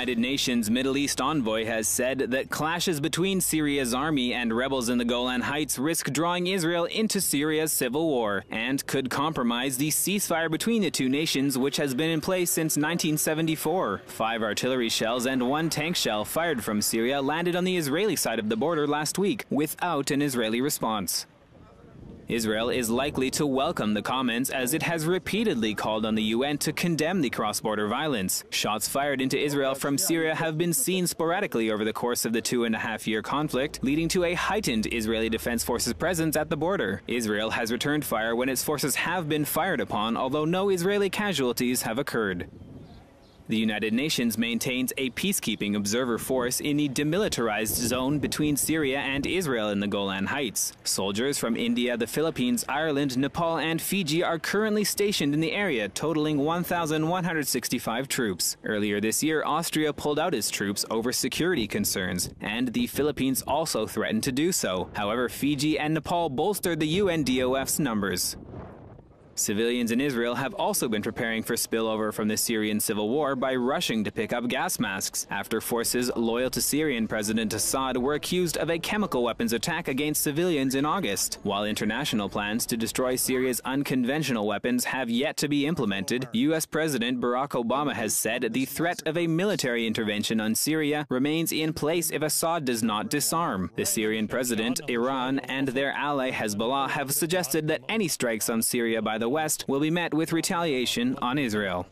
United Nations Middle East envoy has said that clashes between Syria's army and rebels in the Golan Heights risk drawing Israel into Syria's civil war and could compromise the ceasefire between the two nations, which has been in place since 1974. 5 artillery shells and 1 tank shell fired from Syria landed on the Israeli side of the border last week without an Israeli response. Israel is likely to welcome the comments, as it has repeatedly called on the UN to condemn the cross-border violence. Shots fired into Israel from Syria have been seen sporadically over the course of the 2.5-year conflict, leading to a heightened Israeli Defense Forces presence at the border. Israel has returned fire when its forces have been fired upon, although no Israeli casualties have occurred. The United Nations maintains a peacekeeping observer force in the demilitarized zone between Syria and Israel in the Golan Heights. Soldiers from India, the Philippines, Ireland, Nepal, and Fiji are currently stationed in the area, totaling 1,165 troops. Earlier this year, Austria pulled out its troops over security concerns, and the Philippines also threatened to do so. However, Fiji and Nepal bolstered the UNDOF's numbers. Civilians in Israel have also been preparing for spillover from the Syrian civil war by rushing to pick up gas masks after forces loyal to Syrian President Assad were accused of a chemical weapons attack against civilians in August. While international plans to destroy Syria's unconventional weapons have yet to be implemented, U.S. President Barack Obama has said the threat of a military intervention on Syria remains in place if Assad does not disarm. The Syrian president, Iran, and their ally Hezbollah have suggested that any strikes on Syria by the West will be met with retaliation on Israel.